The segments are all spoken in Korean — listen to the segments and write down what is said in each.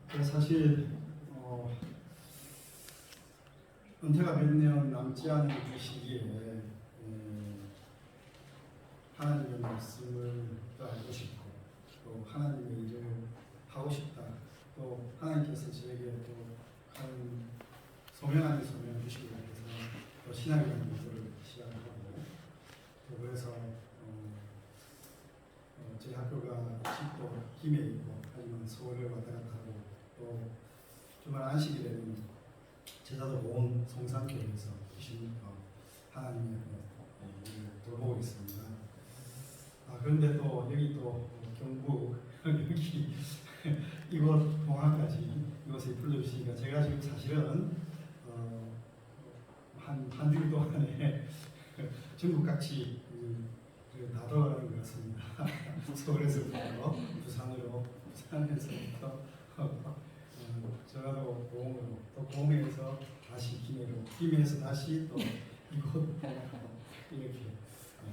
사실 은퇴가 몇 년 남지 않은 그 시기에 하나님의 말씀을 또 알고 싶고 또 하나님의 일을 하고 싶다. 또 하나님께서 저에게 또 한 소명 아닌 소명을 주시고 해서 또 신학이라는 것을 시작하고 또 그래서 제 학교가 집도 김해 있고 하지만 서울을 왔다 갔다 하고 또 주말 안식이 되는 제자도 모은 성산교회에서 계신 하나님의 일을 돌보고 있습니다. 그런데 또 여기 또 경북 여기 이곳 동화까지 이곳에 불러주시니까 제가 지금 사실은 한 주 동안에 전국 각지 다 돌아가는 것 같습니다. 서울에서부터 부산에서부터 전라도 고흥으로 또 고흥에서 다시 김해로 김해에서 다시 또 이곳 이렇게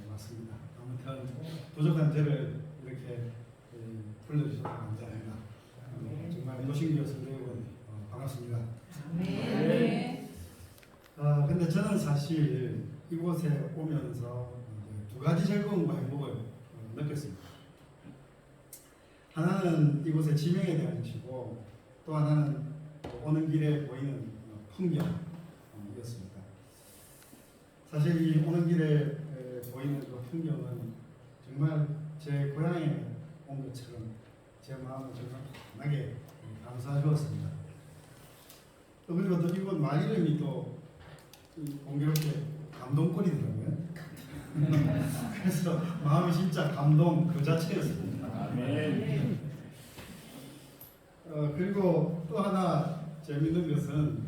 왔습니다. 아무튼 부족한 저를 이렇게 불러주셔서 감사합니다. 정말 노신기호 선생님 반갑습니다. 네. 근데 저는 사실 이곳에 오면서 두 가지 즐거움과 행복을 느꼈습니다. 하나는 이곳의 지명에 대한 것이고 또 하나는 오는 길에 보이는 풍경이었습니다. 사실 이 오는 길에 보이는 그 풍경은 정말 제 고향에 온 것처럼 제 마음을 정말 편하게 감싸주었습니다. 또 그리고 또 이곳 말 이름이 또 공교롭게 감동거리더라고요. 그래서 마음이 진짜 감동 그 자체였습니다. 아멘. 그리고 또 하나 재밌는 것은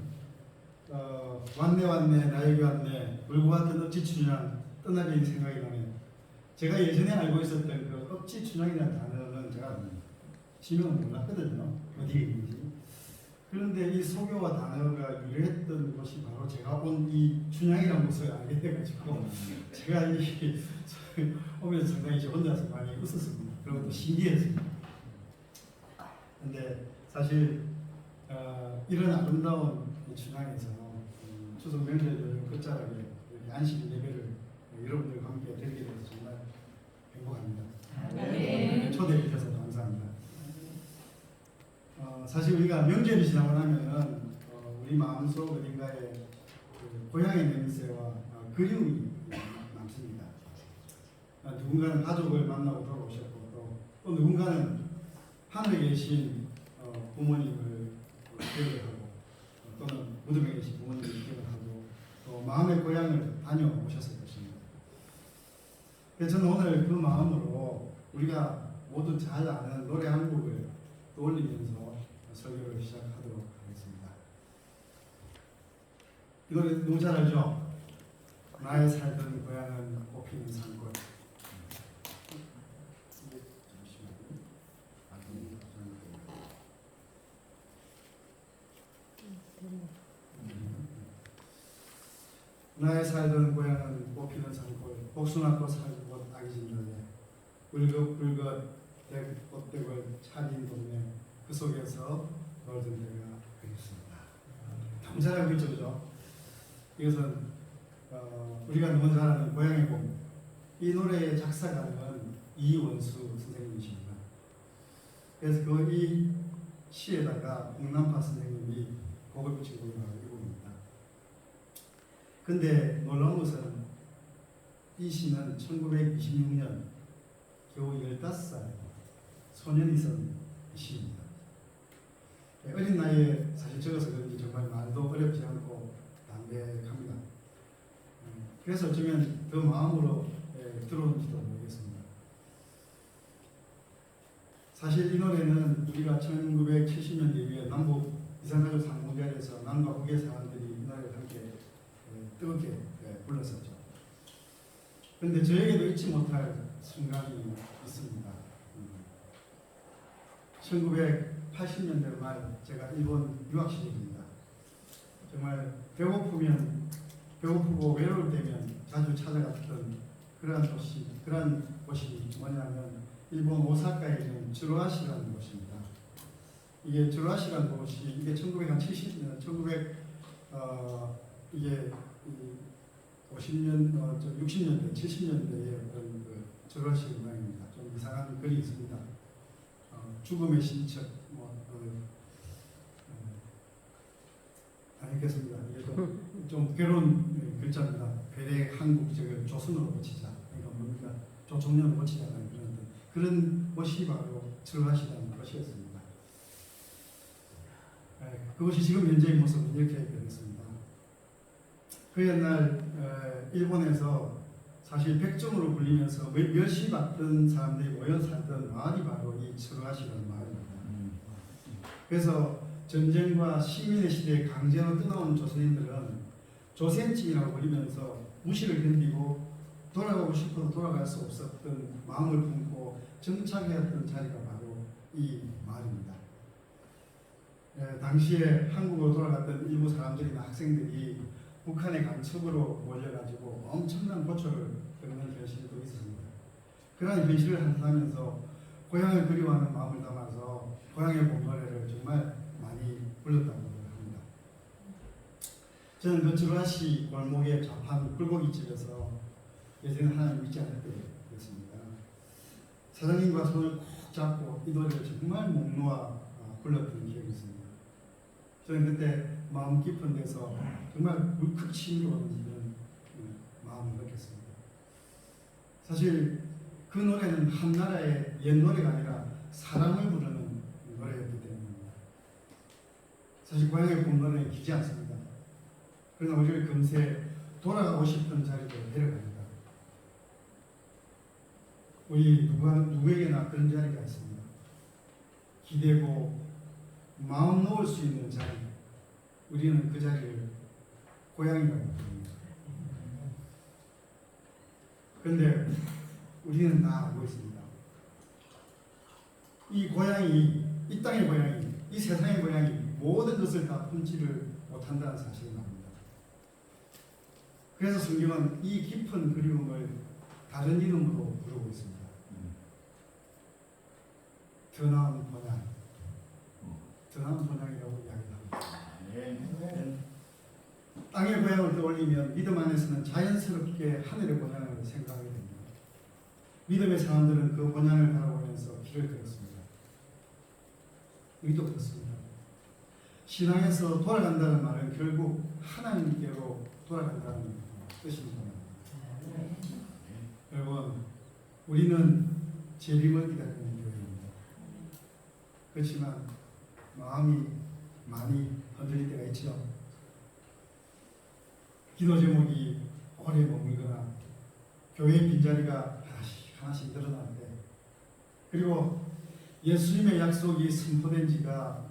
왔네 나에게 왔네 울고 왔던 억지 춘향 떠나려니 생각이 나네요. 제가 예전에 알고 있었던 그 억지 춘향이라는 단어는 제가 지명은 몰랐거든요. 어디에 있는지. 그런데 이 소교와 단어가 유래했던 곳이 바로 제가 온 이 춘향이라는 곳을 알게 돼가지고 제가 이 오면서 상당히 저 혼자서 많이 웃었습니다. 그리고 또 신기했습니다. 근데 사실 이런 아름다운 춘향에서 추석 명절을 끝자락에 안식 예배를 여러분들과 함께 드리게 돼서 정말 행복합니다. 네. 초대해 주셔서 감사합니다. 사실 우리가 명절이 지나고 나면은 우리 마음속 어딘가에 그 고향의 냄새와 그리움이 남습니다. 누군가는 가족을 만나고 돌아오셨고 또 누군가는 하늘에 계신 부모님을 기억을 하고 또는 무덤에 계신 부모님을 기억을 하고 또 마음의 고향을 다녀오셨을 것입니다. 그래서 저는 오늘 그 마음으로 우리가 모두 잘 아는 노래 한 곡을 떠올리면서 설교를 시작하도록 하겠습니다. 이 노래 너무 잘 알죠? 나의 살던 고향은 꽃피는 산골. 나의 살던 고향은 꽃피는 산골, 복숭아꽃 살던 곳 아기진들네, 울긋불긋 꽃대걸 차린 동네, 그 속에서 놀던 때가 그립습니다. 너무 잘 알고 있죠, 그죠? 이것은 우리가 너무 잘 아는 고향의 봄. 이 노래의 작사가는 이원수 선생님이십니다. 그래서 이 시에다가 홍남파 선생님이 곡을 붙인 곡이 바로 이 곡입니다. 근데 놀라운 것은 이 시는 1926년 겨우 15살 소년이 쓴 시입니다. 어린 나이에 사실 적어서 그런지 정말 말도 어렵지 않고 담백합니다. 그래서 어쩌면 그 마음으로 들어온지도 모르겠습니다. 사실 이 노래는 우리가 1970년대 이후에 남북 이산가족 상봉자리에서 남과 북의 사람들이 이 노래를 함께 뜨겁게 불렀었죠. 그런데 저에게도 잊지 못할 순간이 있습니다. 1980년대 말 제가 일본 유학 시절입니다. 정말 배고프고 외로울 때면 자주 찾아갔던 그런 곳이 뭐냐면 일본 오사카에 있는 츠루아시라는 곳입니다. 이게 저라시라는 곳이 이게 1900 이게 50년 60년대 70년대의 어떤 그 저라시 문화입니다. 좀 이상한 글이 있습니다. 죽음의 신척 알겠습니다. 이게 좀 괴로운 글자입니다. 괴뢰 한국 조선으로 고치자. 그러니까 뭡니까? 조총련을 고치자는 그런 것이 바로 저라시라는 것이었습니다. 그것이 지금 현재의 모습은 이렇게 변했습니다. 그 옛날 일본에서 사실 백정으로 불리면서 멸시받던 사람들이 모여 살던 마을이 바로 이 저라시라는 마을입니다. 그래서 전쟁과 시민의 시대에 강제로 떠나온 조선인들은 조센증이라고 불리면서 무시를 견디고 돌아가고 싶어도 돌아갈 수 없었던 마음을 품고 정착해왔던 자리가 바로 이 마을입니다. 당시에 한국으로 돌아갔던 일부 사람들이나 학생들이 북한의 간첩으로 몰려가지고 엄청난 고초를 겪는 현실도 있었습니다. 그러한 현실을 한탄하면서 고향을 그리워하는 마음을 담아서 고향의 봄 노래를 정말 많이 불렀다고 합니다. 저는 그 저라시 골목의 좌판 꿀고기집에서 예전에 하나님 믿지 않을 때였습니다. 사장님과 손을 꼭 잡고 이 노래를 정말 목 놓아 불렀던 기억이 있습니다. 저는 그때 마음 깊은 데서 정말 물컥 치밀어오는 그런 마음을 느꼈습니다. 사실 그 노래는 한 나라의 옛 노래가 아니라 사랑을 부르는 노래였기 때문입니다. 사실 고향의 봄 노래는 길지 않습니다. 그러나 우리를 금세 돌아가고 싶은 자리로 데려갑니다. 우리 누구에게나 그런 자리가 있습니다. 기대고 마음 놓을 수 있는 자리, 우리는 그 자리를 고향이라고 부릅니다. 그런데 우리는 다 알고 있습니다. 이 고향이, 이 땅의 고향이, 이 세상의 고향이 모든 것을 다 품지를 못한다는 사실을 압니다. 그래서 성경은 이 깊은 그리움을 다른 이름으로 부르고 있습니다. 더 나은 본향, 더 나은 본향이라고 이야기합니다. 땅의 고향을 떠올리면 믿음 안에서는 자연스럽게 하늘의 본향을 생각하게 됩니다. 믿음의 사람들은 그 본향을 바라보면서 길을 걸었습니다. 우리도 그렇습니다. 신앙에서 돌아간다는 말은 결국 하나님께로 돌아간다는 뜻입니다. 여러분, 우리는 재림을 기다리는 교회입니다. 그렇지만 마음이 많이 흔들릴 때가 있죠. 기도 제목이 오래 머물거나 교회 빈자리가 하나씩 늘어날 때, 그리고 예수님의 약속이 선포된 지가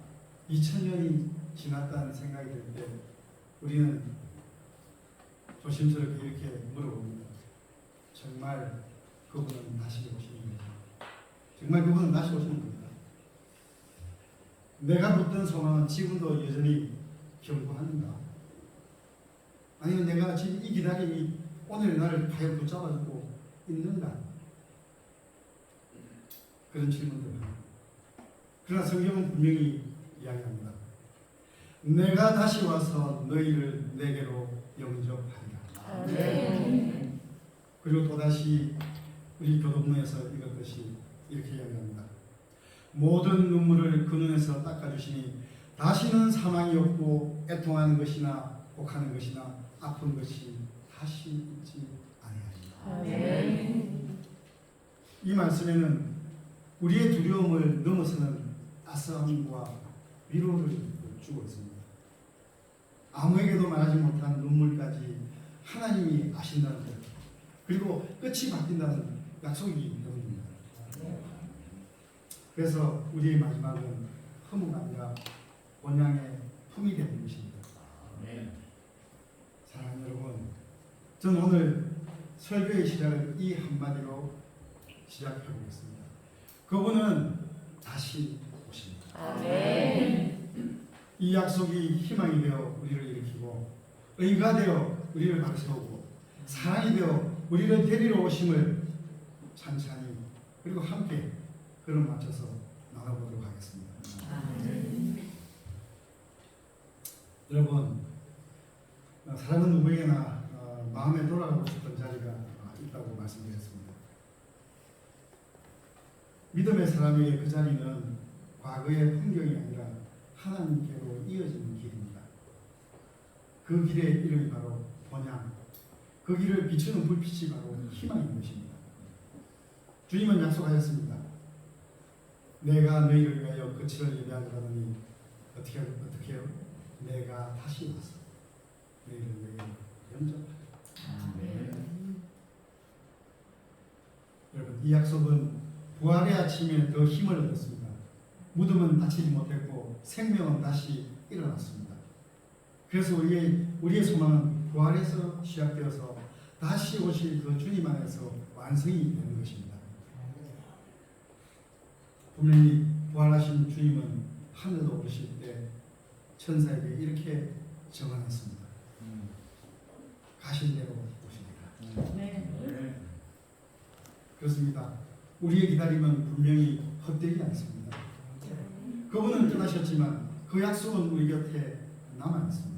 2000년이 지났다는 생각이 들 때 우리는 조심스럽게 이렇게 물어봅니다. 정말 그분은 다시 오시는 겁니다. 정말 그분은 다시 오시는 겁니다. 내가 붙든 소망은 지금도 여전히 견고한가? 아니면 내가 지금 이 기다림이 오늘 나를 과연 붙잡아주고 있는가? 그런 질문들을 합니다. 그러나 성경은 분명히 이야기합니다. 내가 다시 와서 너희를 내게로 영접하리라. 네. 그리고 또다시 우리 교도문에서 읽었듯이 이렇게 이야기합니다. 모든 눈물을 그 눈에서 닦아주시니 다시는 사망이 없고 애통하는 것이나 혹하는 것이나 아픈 것이 다시 있지 아니하리라. 이 말씀에는 우리의 두려움을 넘어서는 따스함과 위로를 주고 있습니다. 아무에게도 말하지 못한 눈물까지 하나님이 아신다는 것, 그리고 끝이 바뀐다는 약속이 때문입니다. 그래서 우리의 마지막은 허무가 아니라 본향의 품이 되는 것입니다. 사랑하는 여러분, 저는 오늘 설교의 시작을 이 한마디로 시작해 보겠습니다. 그분은 다시 오십니다. 아멘. 이 약속이 희망이 되어 우리를 일으키고, 의가 되어 우리를 박세우고, 사랑이 되어 우리를 데리러 오심을 찬찬히 그리고 함께 걸음 맞춰서 나눠보도록 하겠습니다. 여러분, 사람은 누구에게나 마음에 돌아가고 싶은 자리가 있다고 말씀드렸습니다. 믿음의 사람에게 그 자리는 과거의 풍경이 아니라 하나님께로 이어지는 길입니다. 그 길의 이름이 바로 번향, 그 길을 비추는 불빛이 바로 희망인 것입니다. 주님은 약속하셨습니다. 내가 너희를 위하여 거칠을 예비하노니 어떻게 해요? 내가 다시 와서 너희를 위하여 영접하리라. 여러분, 이 약속은 부활의 아침에 더 힘을 얻었습니다. 무덤은 닫히지 못했고 생명은 다시 일어났습니다. 그래서 우리의 소망은 부활에서 시작되어서 다시 오실 그 주님 안에서 완성이 되는 것입니다. 분명히 부활하신 주님은 하늘로 오르실 때 천사에게 이렇게 정언했습니다. 가신 대로 오십니다. 그렇습니다. 우리의 기다림은 분명히 헛되지 않습니다. 그분은 떠나셨지만 그 약속은 우리 곁에 남아있습니다.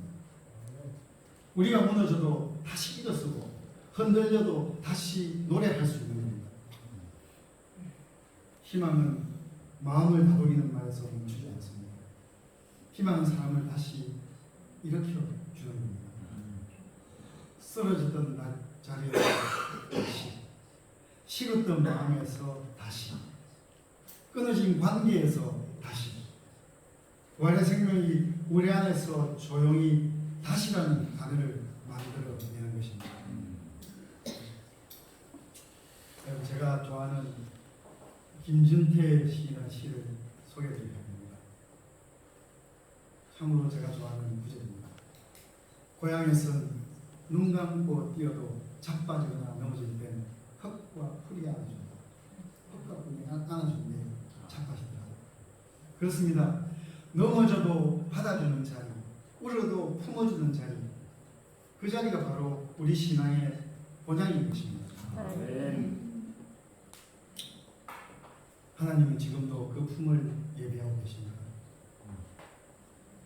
우리가 무너져도 다시 일어서고 흔들려도 다시 노래할 수 있는 겁니다. 희망은 마음을 다독이는 말에서 멈추지 않습니다. 희망은 사람을 다시 일으켜 주는 겁니다. 쓰러졌던 자리에서 다시, 식었던 마음에서 다시, 끊어진 관계에서 다시, 부활의 생명이 우리 안에서 조용히 다시라는 단어를 만들어내는 것입니다. 제가 좋아하는 김준태 시인의 시를 소개해드리려 합니다. 참으로 제가 좋아하는 구절입니다. 고향에선 눈 감고 뛰어도 자빠지거나 넘어질 땐 흙과 풀이 안아준다. 흙과 풀이 안아주는데 자빠지더라. 그렇습니다. 넘어져도 받아주는 자리, 울어도 품어주는 자리, 그 자리가 바로 우리 신앙의 본향인 것입니다. 하나님은 지금도 그 품을 예비하고 계십니다.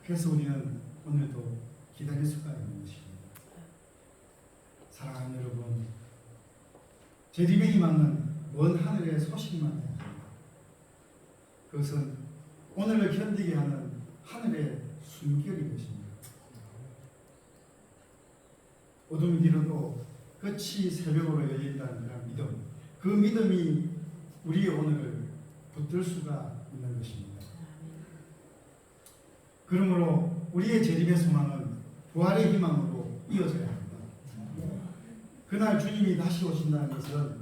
그래서 우리는 오늘도 기다릴 수가 있는 것입니다. 사랑하는 여러분, 재림의 희망은 먼 하늘의 소식만 합니다. 그것은 오늘을 견디게 하는 하늘의 숨결이 것입니다. 어둠이 길어도 끝이 새벽으로 열린다는 그런 믿음, 그 믿음이 우리의 오늘을 붙들 수가 있는 것입니다. 그러므로 우리의 재림의 소망은 부활의 희망으로 이어져야 합니다. 그날 주님이 다시 오신다는 것은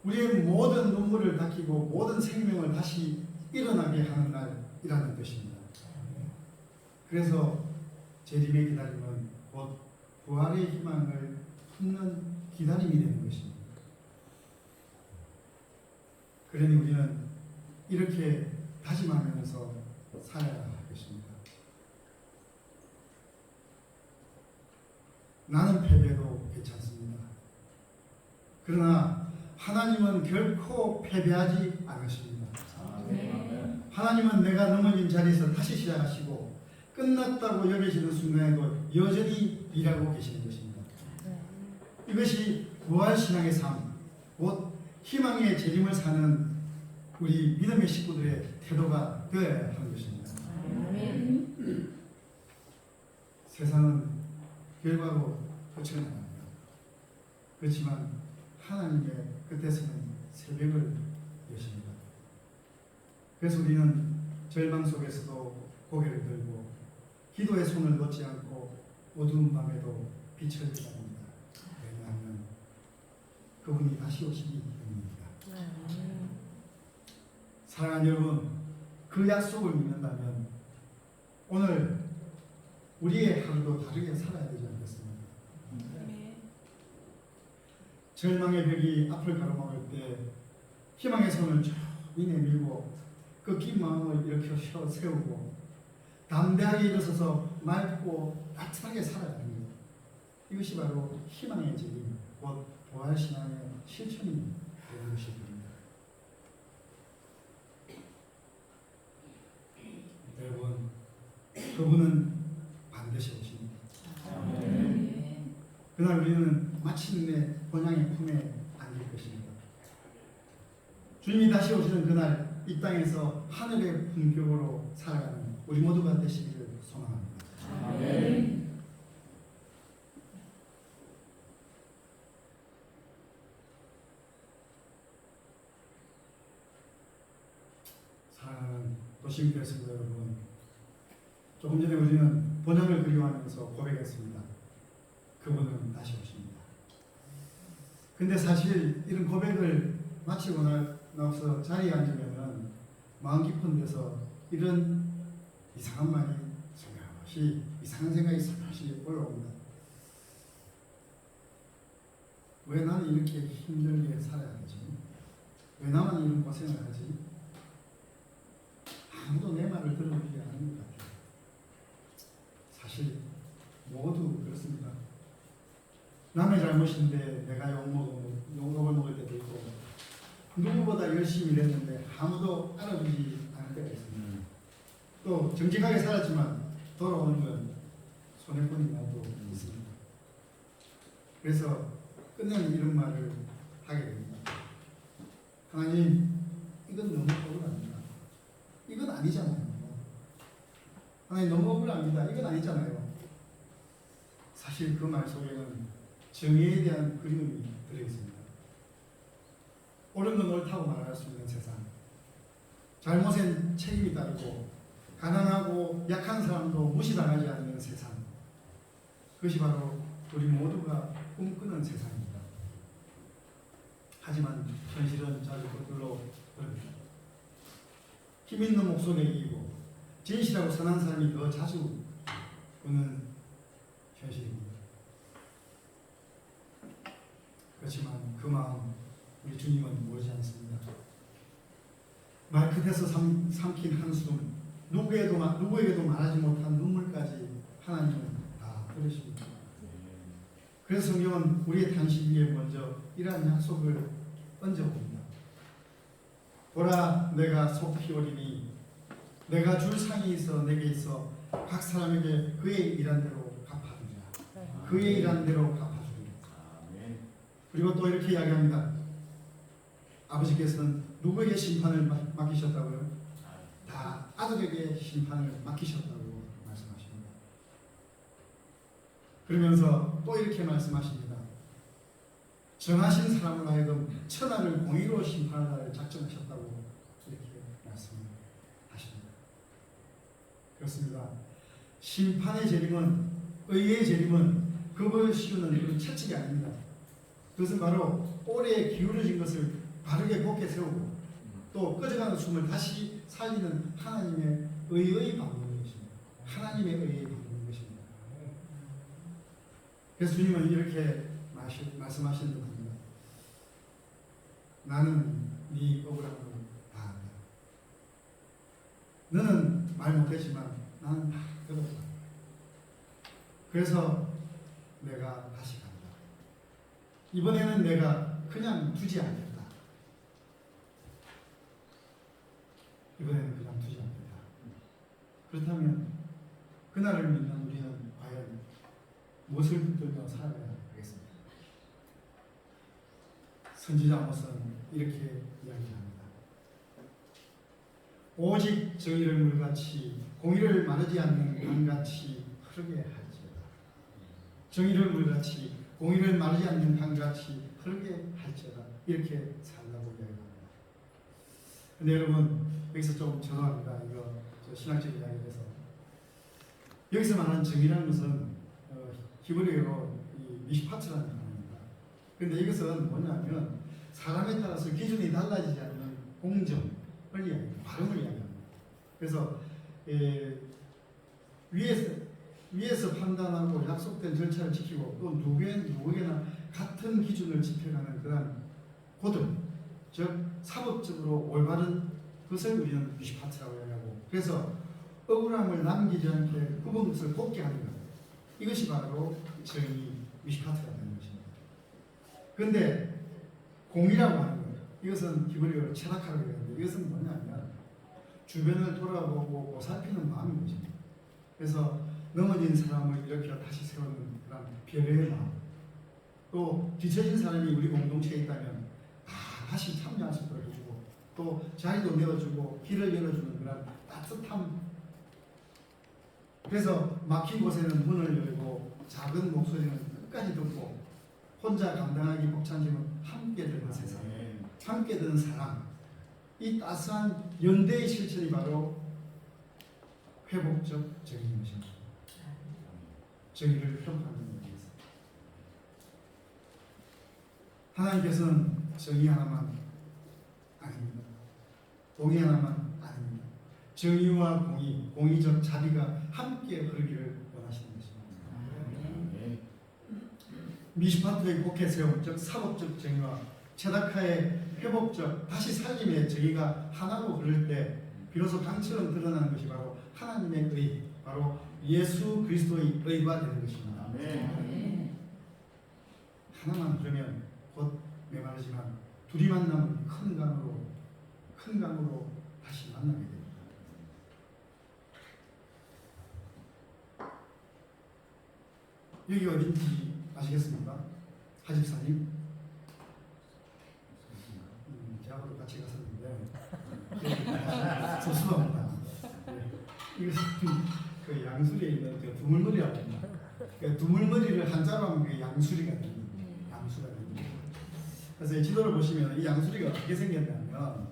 우리의 모든 눈물을 닦이고 모든 생명을 다시 일어나게 하는 날이라는 뜻입니다. 그래서 재림의 기다림은 곧 부활의 희망을 품는 기다림이 되는 것입니다. 그러니 우리는 이렇게 다짐하면서 살아야 하겠습니다. 나는 패배도 괜찮습니다. 그러나 하나님은 결코 패배하지 않으십니다. 하나님은 내가 넘어진 자리에서 다시 시작하시고 끝났다고 여겨지는 순간에도 여전히 일하고 계시는 것입니다. 이것이 부활신앙의 삶, 곧 희망의 재림을 사는 우리 믿음의 식구들의 태도가 되어야 하는 것입니다. 세상은 결과로 거쳐나갑니다. 그렇지만 하나님의 끝에서는 새벽을 여십니다. 그래서 우리는 절망 속에서도 고개를 들고 기도의 손을 놓지 않고 어두운 밤에도 빛을 발합니다. 왜냐하면 그분이 다시 오시기 때문입니다. 사랑하는 여러분, 그 약속을 믿는다면 오늘 우리의 하루도 다르게 살아야 되지 않겠습니까? 절망의 벽이 앞을 가로막을 때 희망의 손을 쭉 내밀고 그 긴 마음을 일으켜 세우고 담대하게 일어서서 맑고 따뜻하게 살아야 합니다. 이것이 바로 희망의 재림, 곧 부활신앙의 실천이 되는 것입니다. 그분은 반드시 오십니다. 그날 우리는 마침내 본향의 품에 안길 것입니다. 주님이 다시 오시는 그날 이 땅에서 하늘의 품격으로 살아가는 우리 모두가 되시기를 소망합니다. 아멘. 사랑하는 도시민들 여러분, 조금 전에 우리는 본향을 그리워하면서 고백했습니다. 그분은 다시 오십니다. 근데 사실 이런 고백을 마치고 나서 자리에 앉으면은 마음 깊은 데서 이런 이상한 말이 슬며시, 이상한 생각이 슬며시 올라옵니다. 왜 나는 이렇게 힘들게 살아야 되지? 왜 나만 이런 고생을 하지? 아무도 내 말을 들어주지 않는 것 같아요. 사실 모두 그렇습니다. 남의 잘못인데 내가 욕을 먹을 때도 있고, 누구보다 열심히 일했는데 아무도 알아주지 않을 때가 있습니다. 또 정직하게 살았지만 돌아오는 건 손해보는 날도 있습니다. 그래서 끝내는 이런 말을 하게 됩니다. 하나님, 이건 너무 억울합니다. 이건 아니잖아요. 하나님, 너무 억울합니다. 이건 아니잖아요. 사실 그 말 속에는 정의에 대한 그리움이 들어있습니다. 옳은 건 옳다고 말할 수 있는 세상, 잘못엔 책임이 따르고 가난하고 약한 사람도 무시당하지 않는 세상, 그것이 바로 우리 모두가 꿈꾸는 세상입니다. 하지만 현실은 자주 거꾸로 그럽니다. 힘 있는 목소리에 이기고 진실하고 선한 사람이 더 자주 오는 현실입니다. 그렇지만 그 마음 우리 주님은 모르지 않습니다. 말 끝에서 삼킨 한숨, 누구에게도 말하지 못한 눈물까지 하나님은 다 들으십니다. 그래서 성경은 우리의 탄식 위에 먼저 이러한 약속을 얹어봅니다. 보라, 내가 속히 오리니 내가 줄 상이 있어 내게 있어 각 사람에게 그의 일한 대로 갚아주리라. 그의 일한 대로 갚아주리라. 그리고 또 이렇게 이야기합니다. 아버지께서는 누구에게 심판을 맡기셨다고요? 다 아들에게 심판을 맡기셨다고 말씀하십니다. 그러면서 또 이렇게 말씀하십니다. 정하신 사람을 하여금 천하를 공의로 심판하를 작정하셨다고 이렇게 말씀하십니다. 그렇습니다. 심판의 재림은, 의의 재림은 겁을 씌우는 그런 채찍이 아닙니다. 그것은 바로 오래 기울어진 것을 바르게 곱게 세우고 또 꺼져가는 숨을 다시 살리는 하나님의 의의 방법인 것입니다. 하나님의 의의 방법인 것입니다. 그래서 주님은 이렇게 말씀하시는 겁니다. 나는 네 억울함을 다 안다. 너는 말 못했지만 나는 다 들었다. 그래서 내가 다시 간다. 이번에는 내가 그냥 두지 않겠다. 이번에는 그냥 두지 않겠다. 그렇다면 그날을 믿는 우리는 과연 무엇을 붙들며 살아야 하겠습니까? 선지자 아모스는 이렇게 이야기합니다. 오직 정의를 물같이 공의를 마르지 않는 강같이 흐르게 할지어다. 정의를 물같이 공의를 마르지 않는 강같이 흐르게 할지어다. 이렇게 살라고 이야기합니다. 근데 여러분, 여기서 좀 죄송합니다. 이거 신학적 이야기에서 여기서 말하는 정의라는 것은 히브리어로 미시파트라는 단어입니다. 그런데 이것은 뭐냐면 사람에 따라서 기준이 달라지지 않는 공정을 이야기합니다. 발음을 이야기합니다. 그래서 위에서 판단하고 약속된 절차를 지키고 또 누구에게나 같은 기준을 지켜가는 그런 고등, 즉 사법적으로 올바른 것을 우리는 미시파트라고 이야기하고, 그래서 억울함을 남기지 않게 굽은 것을 곱게 하는 것, 이것이 바로 정의 미시파트가 되는 것입니다. 그런데 공의라고 하는 것, 이것은 히브리어로 체라카라고 하는데 이것은 뭐냐면 주변을 돌아보고 보살피는 마음인 것입니다. 그래서 넘어진 사람을 일으켜 다시 세우는 그런 배려의 마음. 또 뒤처진 사람이 우리 공동체에 있다면 다시 참여할 수 있도록 해주고 또 자리도 내어주고 길을 열어주는 그런 따뜻함. 그래서 막힌 곳에는 문을 열고 작은 목소리는 끝까지 듣고 혼자 감당하기 벅찬지는 함께 되는 세상, 함께 되는 사랑. 이 따스한 연대의 실천이 바로 회복적 정의인 것입니다. 정의를 회복하는 것입니다. 하나님께서는 정의 하나만 아닙니다. 공의 하나만 아닙니다. 정의와 공의, 공의적 자비가 함께 흐르기를 원하시는 것입니다. 미시파트의 국회 세움, 즉 사법적 정의와 체다카의 회복적 다시 살림의 정의가 하나로 흐를 때 비로소 강처럼 드러나는 것이 바로 하나님의 의, 바로 예수 그리스도의 의가 되는 것입니다. 하나만 흐르면 곧 메마르지만 둘이 만나면 큰 강으로 다시 만나게 됩니다. 여기 어딘지 아시겠습니까? 하집사님? 저하고도 같이 갔었는데 소수합니다. 이것은 그 양수리에 있는 그 두물머리라고 합니다. 그 두물머리를 한자로 하면 그 양수리가 됩니다. 양수가 됩니다. 그래서 이 지도를 보시면 이 양수리가 어떻게 생겼냐면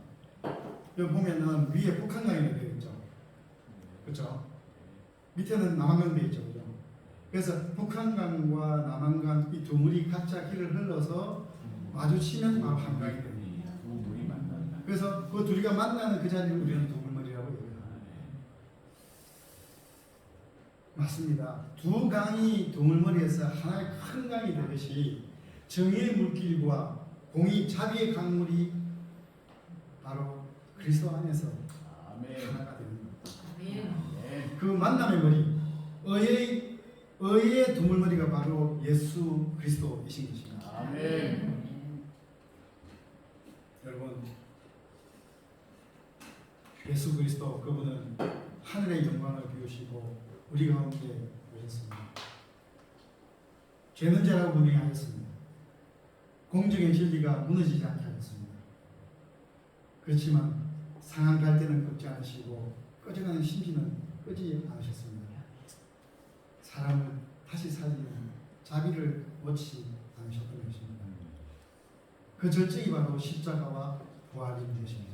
여기 보면은 위에 북한강이 되어 있죠. 그렇죠? 밑에는 남한강 되어 있죠. 그죠? 그래서 북한강과 남한강 이 두 물이 각자 길을 흘러서 마주치면 바로 한강이 됩니다. 그래서 그 둘이가 만나는 그 자리를 우리는 두물머리라고 얘기합니다. 맞습니다. 두 강이 두물머리에서 하나의 큰 강이 되듯이 정의의 물길과 공의, 자비의 강물이 바로 그리스도 안에서 하나가 됩니다. 그 만남의 머리, 의의 두물머리가 바로 예수 그리스도이신 것입니다. 아멘. 여러분, 예수 그리스도 그분은 하늘의 영광을 비우시고 우리 가운데 오셨습니다. 죄는 죄라고 분명히 하셨습니다. 공정의 진리가 무너지지 않게 하셨습니다. 그렇지만 상한 갈대는 꺾지 않으시고 꺼져가는 심지는 끄지 않으셨습니다. 사람을 다시 살리는 자비를 놓지 않으셨던 것입니다. 그 절정이 바로 십자가와 부활인 것입니다.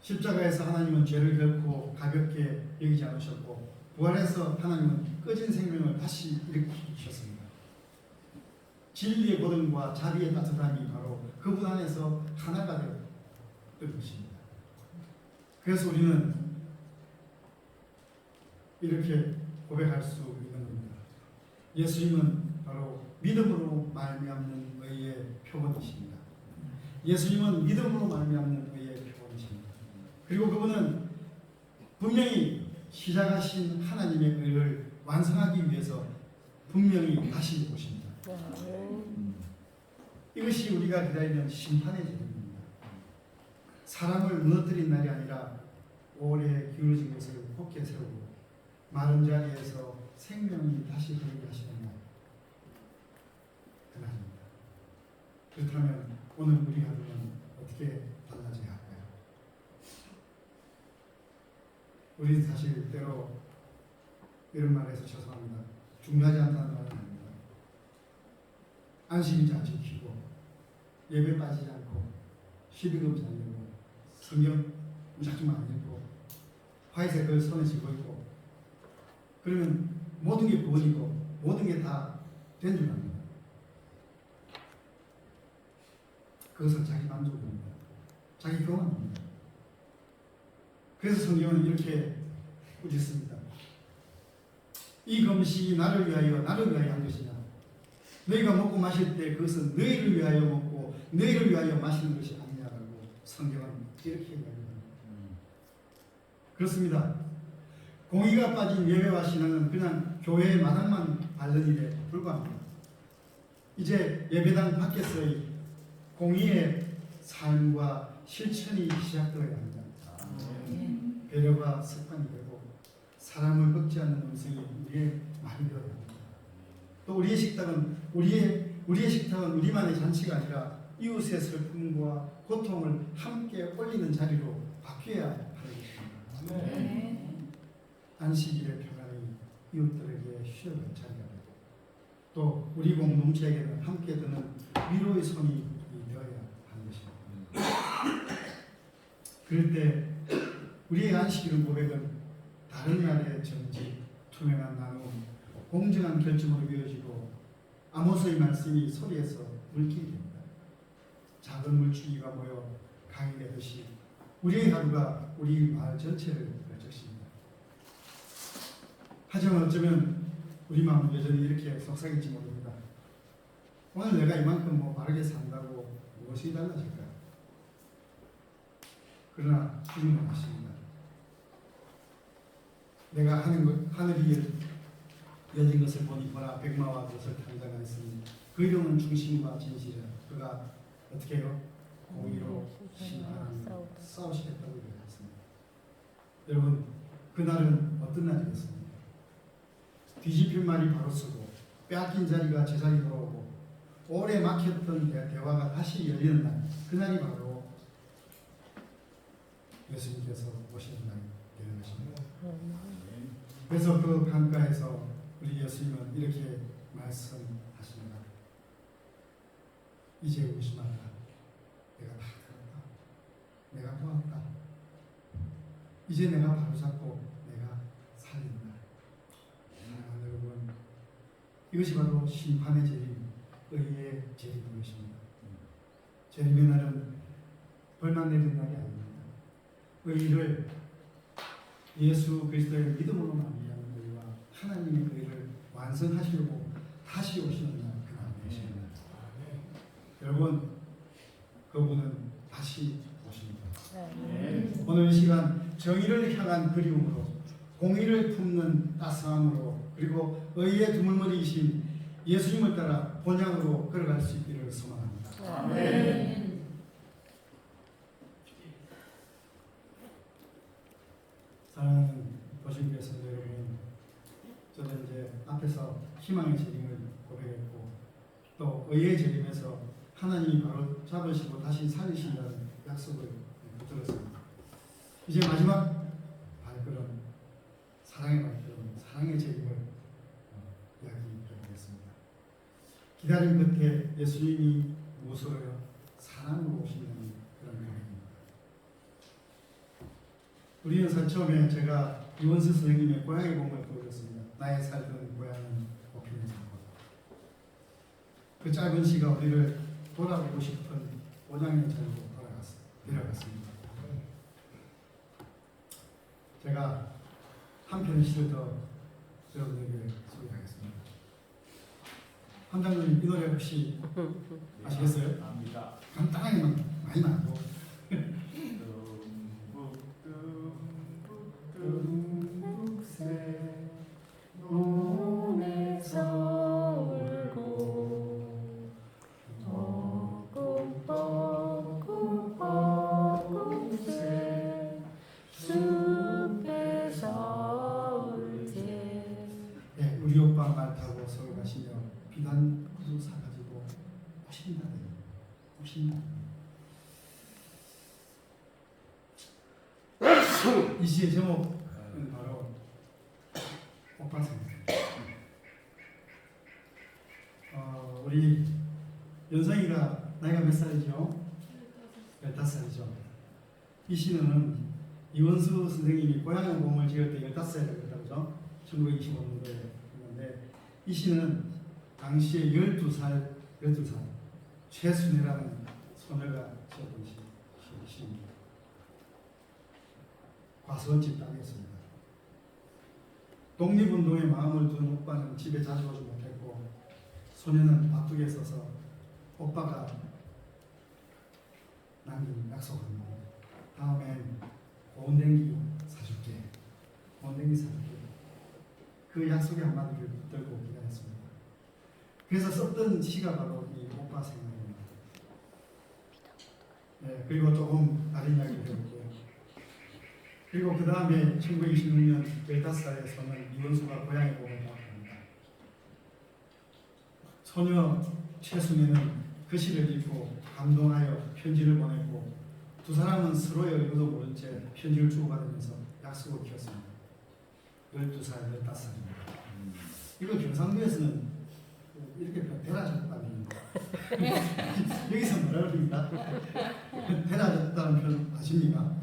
십자가에서 하나님은 죄를 결코 가볍게 여기지 않으셨고 부활해서 하나님은 꺼진 생명을 다시 일으키셨습니다. 진리의 고등과 자비의 따뜻함이 바로 그분 안에서 하나가 되었던 것입니다. 그래서 우리는 이렇게 고백할 수 있는 겁니다. 예수님은 바로 믿음으로 말미암는 의의 표본이십니다. 예수님은 믿음으로 말미암는 의의 표본이십니다. 그리고 그분은 분명히 시작하신 하나님의 의를 완성하기 위해서 분명히 다시 오십니다. 이것이 우리가 기다리는 심판의 제도입니다. 사람을 무너뜨린 날이 아니라 오래 기울어진 것을 굳게 세우고 마른 자리에서 생명이 다시 흐르게 하시는 날, 그날입니다. 그렇다면 오늘 우리 하루는 어떻게 달라져야 할까요? 우리는 사실 때로 이런 말에서 죄송합니다. 중요하지 않다는 말은 아닙니다. 안식일 잘 지키고 예배 빠지지 않고 시비금 잘 내고 성경 무작정 안 읽고 화이색 글 손에 쥐고 있고 그러면 모든 게 구원이고 모든 게 다 된 줄 압니다. 그것은 자기 만족입니다. 자기 교만입니다. 그래서 성경은 이렇게 꾸짖습니다. 이 금식이 나를 위하여 한 것이냐. 너희가 먹고 마실 때 그것은 너희를 위하여 먹고 너희를 위하여 마시는 것이 아니냐라고 성경은 이렇게 얘기합니다. 그렇습니다. 공의가 빠진 예배와 신앙은 그냥 교회의 마당만 밟는 일에 불과합니다. 이제 예배당 밖에서의 공의의 삶과 실천이 시작되어야 합니다. 배려가 습관이 되고 사람을 억제하는 음성이 우리의 많이 되어야 합니다. 또 우리의 식탁은 우리만의 잔치가 아니라 이웃의 슬픔과 고통을 함께 올리는 자리로 바뀌어야 하는 것입니다. 네. 안식일의 평안이 이웃들에게 쉬어갈 자리가 되고 또 우리 공동체에게는 함께 드는 위로의 손이 되어야 하는 것입니다. 그럴 때 우리의 안식일은 고백은 다른 날의 정직, 투명한 나눔, 공정한 결정으로 이어지고 아모스의 말씀이 소리에서 물길이 됩니다. 작은 물줄기가 모여 강이 되듯이 우리의 하루가 우리 마을 전체를 적십니다. 하지만 어쩌면 우리 마음은 여전히 이렇게 속삭일지 모릅니다. 오늘 내가 이만큼 바르게 산다고 무엇이 달라질까? 그러나 주님은 아십니다. 내가 하늘이 열린 것을 보니 보라 백마와 벼슬 탄자가 있으니 그 이름은 중심과 진실이라. 그가 어떻게 해요? 공의로 심판하며 싸우시겠다고 얘기했습니다. 여러분, 그날은 어떤 날이겠습니까? 뒤집힌 말이 바로 서고 빼앗긴 자리가 제자리로 돌아오고 오래 막혔던 대화가 다시 열리는 날, 그날이 바로 예수님께서 오시는 날이 되는 것입니다. 그래서 그 강가에서 우리 예수님은 이렇게 말씀하십니다. 이제 의심하라. 내가 다 들었다. 내가 보았다. 이제 내가 바로잡고 내가 살린다. 사랑하는 여러분, 이것이 바로 심판의 재림, 의의 재림인 것입니다. 재림의 날은 벌만 내리는 날이 아닙니다. 의를 예수 그리스도의 믿음으로 말미암은 의와 하나님의 의를 완성하시려고 다시 오시는 날, 그날 되십니다. 여러분, 그분은 다시 오십니다. 오늘 이 시간 정의를 향한 그리움으로, 공의를 품는 따스함으로, 그리고 의의 두물머리이신 예수님을 따라 본향으로 걸어갈 수 있기를 소망합니다. 아멘. 사랑하는 보신교회에서 여러분, 저는 이제 앞에서 희망의 재림을 고백했고 또 의의 재림에서 하나님이 바로 잡으시고 다시 살리신다는 약속을 붙들었습니다. 이제 마지막 발걸음, 사랑의 발걸음, 사랑의 재림을 이야기해보겠습니다. 기다림 끝에 예수님이 무엇으로요? 사랑으로 오신다는 그런 고백입니다. 우리는 사실 처음에 제가 이원수 선생님의 고향의 봄을 보여줬습니다. 나의 살던 고향은 꽃피는 산골. 그 짧은 시가 우리를 돌아보고 싶은 고향의 자리로 데려갔습니다. 제가 한 편의 시를 더 여러분에게 소개하겠습니다. 함장님, 이 노래 혹시 아시겠어요? 압니다. 간단하게만 많이 말고. 눈에서 울고 뻐꾹뻐꾹 뻐꾹새 숲에서 울지. 네, 우리 오빠 말 타고 서울 가시며 비단 구두 사가지고 오신다. 이 시의 제목은 바로 오빠 생각. 우리 연성이가 나이가 몇 살이죠? 15살이죠. 이 시는 이원수 선생님이 고향의 봄을 지을 때 15살이라고 했다죠. 1925년도에 했는데 이 시는 당시에 12살 최순애라는 소녀가 지었던 시입니다. 과수원집 땅이었습니다. 독립운동에 마음을 둔 오빠는 집에 자주 오지 못했고 소녀는 바둑에 서서 오빠가 남긴 약속을 합니다. 다음엔 고운댕기 사줄게. 그 약속의 한마디를 붙들고 기다렸습니다. 그래서 썼던 시가 바로 이 오빠 생각입니다. 네, 그리고 조금 다른 이야기를 해볼게요. 그리고 그 다음에 1926년 15살에서는 이원수가 고향에 보고 나왔습니다. 소녀 최순애는 그 시를 읽고 감동하여 편지를 보냈고 두 사람은 서로의 의도도 모른 채 편지를 주고받으면서 약속을 지었습니다. 12살, 15살입니다. 이거 경상도에서는 이렇게 대낮졌다는 여기서 뭐라 그럽니까? 대낮졌다는 표현 아십니까?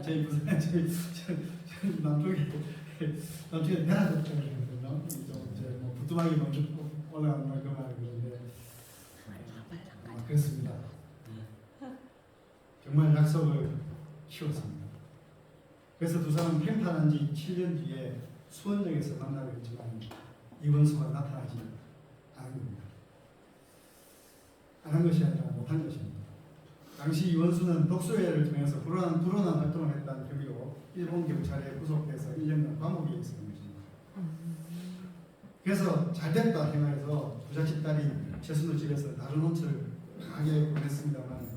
저희 부산 저희 남쪽에 대낮졌다는 표현이거든요. 뭐 부뚜막이 먼저 올라간다 그 말을 그런데 그렇습니다. 정말 약속을 키웠습니다. 그래서 두 사람은 팽판한 지 7년 뒤에 수원역에서 만나게 했지만 이원수가 나타나지 않은 겁니다. 안 한 것이 아니라 못한 것입니다. 당시 이원수는 독서회를 통해서 불온한 활동을 했다는 혐의로 일본 경찰에 구속돼서 1년간 감옥에 있었던 것입니다. 그래서 잘됐다 생각해서 부잣집 딸인 최순우 집에서 다른 혼처를 강하게 보냈습니다만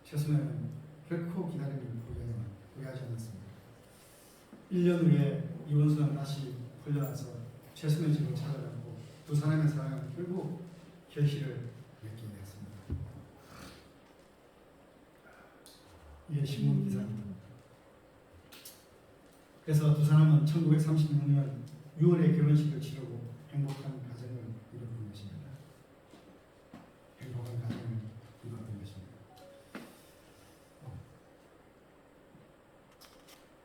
최순우는 결코 기다림을 포기하지 않았습니다. 1년 후에 이원수는 다시 풀려나서 최순우의 집을 찾아갔고 두 사람의 사랑은 결국 결실을 맺게 되었습니다. 이게 신문 기사입니다. 그래서 두 사람은 1936년 6월에 결혼식을 치르고 행복한 가정을 이뤘던 것입니다. 행복한 가정을 이뤘던 것입니다.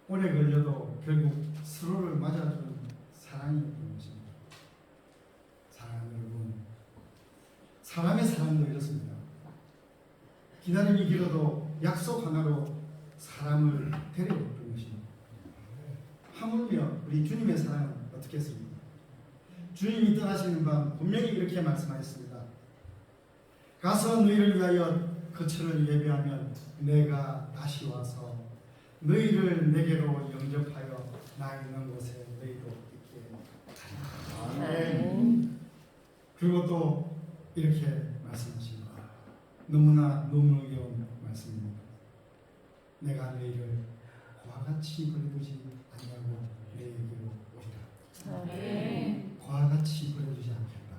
오래 걸려도 결국 서로를 맞아주는 사랑이었던 것입니다. 사랑하는 여러분, 사람의 사랑도 이렇습니다. 기다림이 길어도 약속 하나로 사람을 데려왔던 것입니다. 하물며 우리 주님의 사랑은 어떻겠습니까? 주님이 떠나시는 밤 분명히 이렇게 말씀하셨습니다. 가서 너희를 위하여 거처를 예비하면 내가 다시 와서 너희를 내게로 영접하여 나 있는 곳에 너희도 있게 하리라. 그리고 또 이렇게 말씀하십니다. 너무나 눈물겨운 말씀입니다. 내가 너희를 고와 같이 버려두지 아니하고 너희에게로 오리라. 고와 같이 버려두지 않겠다.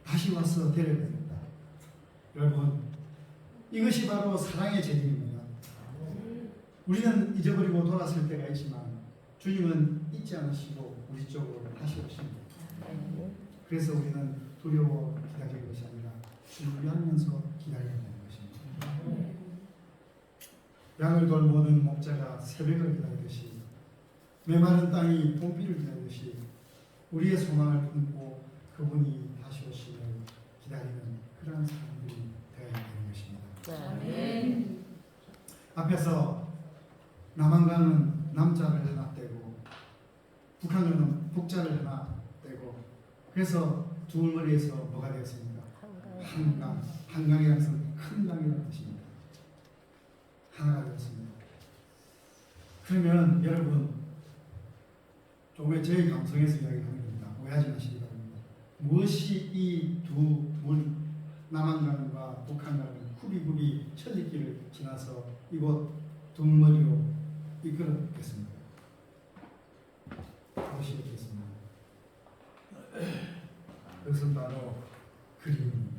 다시 와서 데려가겠다. 여러분, 이것이 바로 사랑의 재림입니다. 우리는 잊어버리고 돌아설 때가 있지만 주님은 잊지 않으시고 우리 쪽으로 다시 오십니다. 그래서 우리는 두려워 기다리는 것이 아니라 준비하면서 기다려야 되는 것입니다. 양을 돌 모든 목자가 새벽을 기다리듯이 메마른 땅이 봄비를 기다리듯이 우리의 소망을 품고 그분이 다시 오심을 기다리는 그러한 사람들이 되어야 되는 것입니다. 앞에서 남한강은 남자를 하나 떼고 북한강은 북자를 하나 떼고 그래서 두물머리에서 뭐가 되었습니까? 한강. 한강이라는 것은 큰 강이라는 뜻입니다. 하나가 되었습니다. 그러면 여러분 조금의 제 감성에서 이야기하는 겁니다. 오해하지 마시기 바랍니다. 무엇이 이 두 물 남한강과 북한강을 굽이굽이 천리길을 지나서 이곳 두물머리로 이끌었겠습니다. 무엇이 있겠습니다. 그것은 바로 그리움입니다.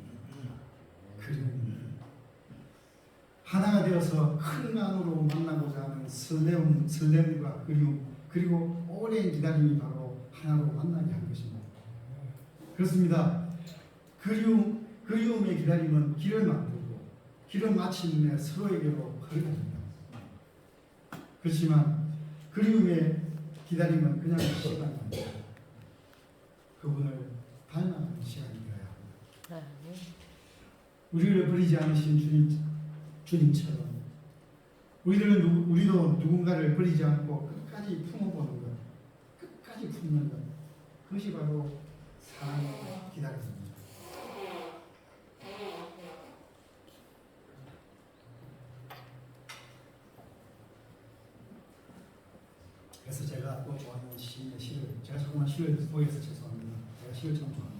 하나가 되어서 큰 강으로 만나고자 하는 설렘과 그리움 그리고 오랜 기다림이 바로 하나로 만나게 한 것입니다. 그렇습니다. 그리움의 기다림은 길을 만들고 길을 마침내 서로에게로 걸어갑니다. 그렇지만 그리움의 기다림은 그냥 시간이 아닙니다. 그분을 닮아가는 시간이 되어야 합니다. 우리를 버리지 않으신 주님처럼 우리도 누군가를 버리지 않고 끝까지 품어보는 것, 끝까지 품는 것, 그것이 바로 사랑의 기다림입니다. 그래서 제가 또 좋아하는 시인의 시를, 제가 자꾸만 시를 보여서 죄송합니다. 제가 시를 참 좋아합니다.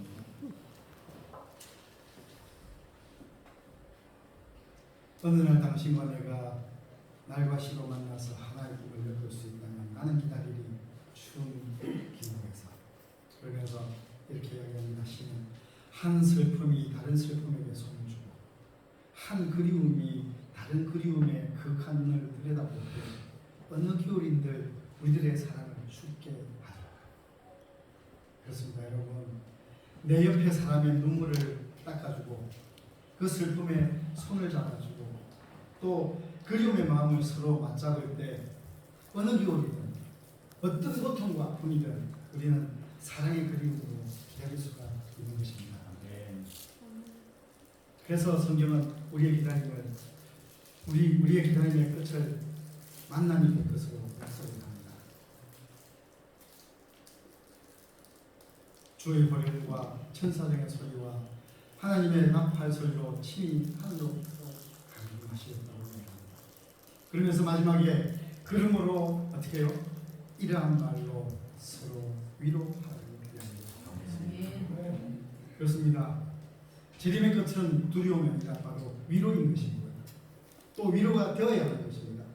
어느 날 당신과 내가 날과 시로 만나서 하나의 꿈을 엮을 수 있다면 나는 기다리리 추운 기록에서. 그러면서 이렇게 이야기합니다. 시는 한 슬픔이 다른 슬픔에게 손을 주고 한 그리움이 다른 그리움의 극한을 들여다볼 때 어느 겨울인들 우리들의 사랑을 죽게 하리라. 그렇습니다, 여러분. 내 옆에 사람의 눈물을 닦아주고 그 슬픔에 손을 잡아주고 또 그리움의 마음을 서로 맞잡을 때 어느 겨울이든 어떤 고통과 아픔이든 우리는 사랑의 그리움으로 기다릴 수가 있는 것입니다. 그래서 성경은 우리의 기다림을 우리의 기다림의 끝을 만남이 될 것으로 약속을 합니다. 주의 보혈과 천사장의 소리와 하나님의 나팔 소리로 친히 하늘로 강림하시었다고 합니다. 그러면서 마지막에 그러므로 어떻게 해요? 이러한 말로 서로 위로하기 위하여. 그렇습니다. 재림의 끝은 두려움이 아니라 바로 위로인 것입니다. 또 위로가 되어야 하는 것입니다.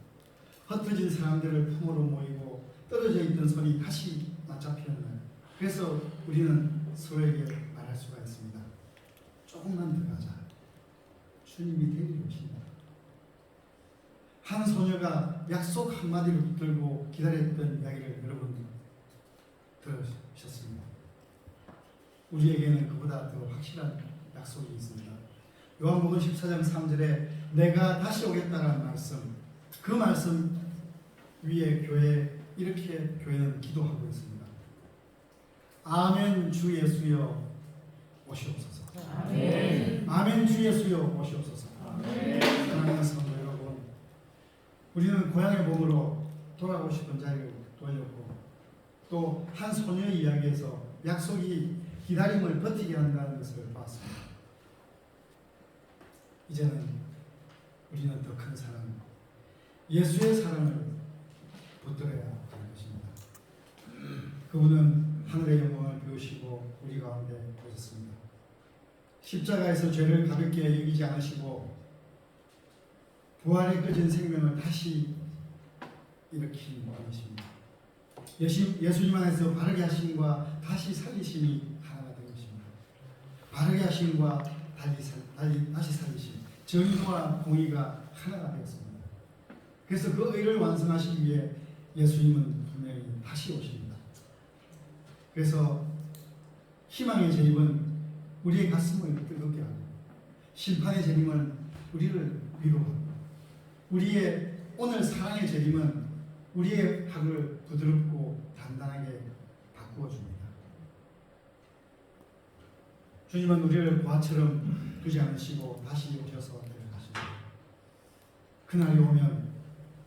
흩어진 사람들을 품으로 모이고 떨어져 있던 손이 다시 맞잡히는 날. 그래서 우리는 서로에게 말할 수가 있습니다. 조금만 더 가자. 주님이 데리러 오신다. 한 소녀가 약속 한마디를 붙들고 기다렸던 이야기를 여러분 들으셨습니다. 우리에게는 그보다 더 확실한 약속이 있습니다. 요한복음 14장 3절에 내가 다시 오겠다라는 말씀, 그 말씀 위에 이렇게 교회는 기도하고 있습니다. 아멘 주 예수여 오시옵소서. 아멘. 아멘 주 예수여 오시옵소서. 사랑하는 성도 여러분, 우리는 고향의 몸으로 돌아오고 싶은 자리를 돌렸고 또 한 소녀의 이야기에서 약속이 기다림을 버티게 한다는 것을 봤습니다. 이제는 우리는 더 큰 사랑, 예수의 사랑을 붙들어야 하는 것입니다. 그분은 하늘의 영광을 비우시고 우리 가운데 오셨습니다. 십자가에서 죄를 가볍게 여기지 않으시고 부활에 꺼진 생명을 다시 일으킨 분이십니다. 예수님 안에서 바르게 하심과 다시 살리심이 하나가 된 것입니다. 바르게 하심과 다시 살리심, 정의와 공의가 하나가 되었습니다. 그래서 그 의를 완성하시기 위해 예수님은 분명히 다시 오십니다. 그래서 희망의 재림은 우리의 가슴을 뜨겁게 하고 심판의 재림은 우리를 위로하고 우리의 오늘 사랑의 재림은 우리의 hak을 부드럽고 단단하게 바꾸어 줍니다. 주님은 우리를 보화처럼 두지 않으시고 다시 오셔서 데려가십니다. 그날이 오면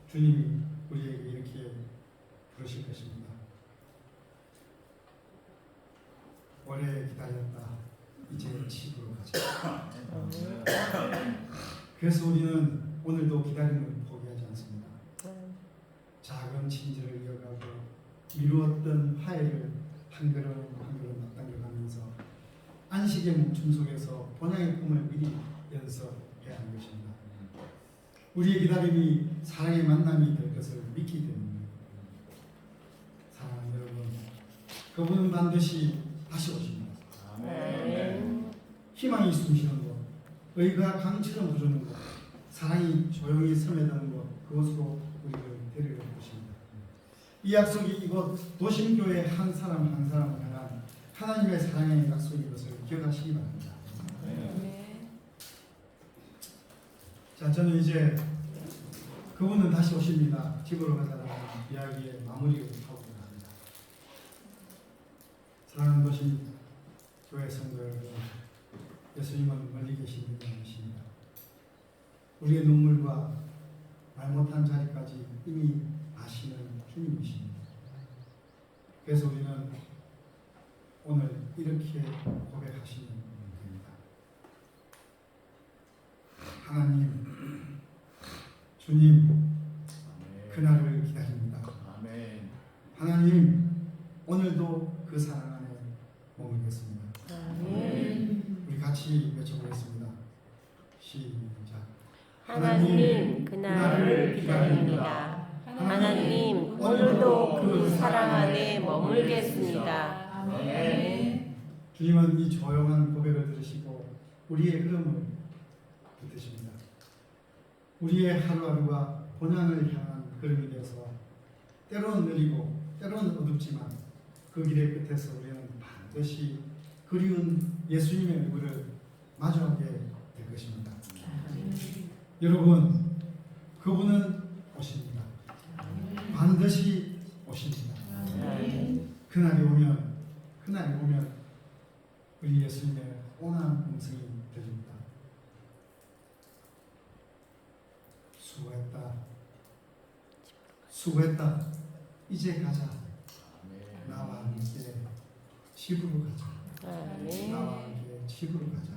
주님이 우리에게 이렇게 부르실 것입니다. 오래 기다렸다. 이제 집으로 가자. 그래서 우리는 오늘도 기다림을 포기하지 않습니다. 작은 친절을 이어가고 미루었던 화해를 한 걸음 한 걸음 앞당겨가면서 안식의 멈춤 속에서 본향의 꿈을 미리 연습해야 하는 것입니다. 우리의 기다림이 사랑의 만남이 될 것을 믿기 때문입니다. 사랑하는 여러분, 그분은 반드시 다시 오십니다. 희망이 숨쉬는 곳, 의가 강처럼 부르는 곳, 사랑이 조용히 스며드는 곳, 그곳으로 우리를 데리러 오십니다. 이 약속이 이곳 도심교회 한 사람 한 사람을 향한 하나님의 사랑의 약속인 것을 기억하시기 바랍니다. 자, 저는 이제 그분은 다시 오십니다. 집으로 가자라는 이야기의 마무리를 하고 합니다. 사랑하는 도심 교회 성도 여러분, 예수님은 멀리 계신 분이 아니십니다. 우리의 눈물과 말 못한 자리까지 이미 아시는 주님이십니다. 그래서 우리는 오늘 이렇게 고백하시는 분입니다. 하나님, 주님, 그날을 기다립니다. 하나님, 오늘도 그 사랑 안에 머물겠습니다. 우리 같이 외쳐보겠습니다. 시작. 하나님 그날을 기다립니다. 하나님 오늘도 그 사랑 안에 머물겠습니다. 아멘. 주님은 이 조용한 고백을 들으시고 우리의 흐름을 붙드십니다. 우리의 하루하루가 본향을 향한 걸음이 되어서 때로는 느리고 때로는 어둡지만 그 길의 끝에서 우리는 반드시 그리운 예수님의 얼굴을 마주하게 될 것입니다. 여러분, 그분은 오십니다. 반드시 오십니다. 그날이 오면 우리 예수님의 온한 음성이 들립니다. 수고했다. 이제 가자. 나와 함께 집으로 가자. 나와 함께 집으로 가자.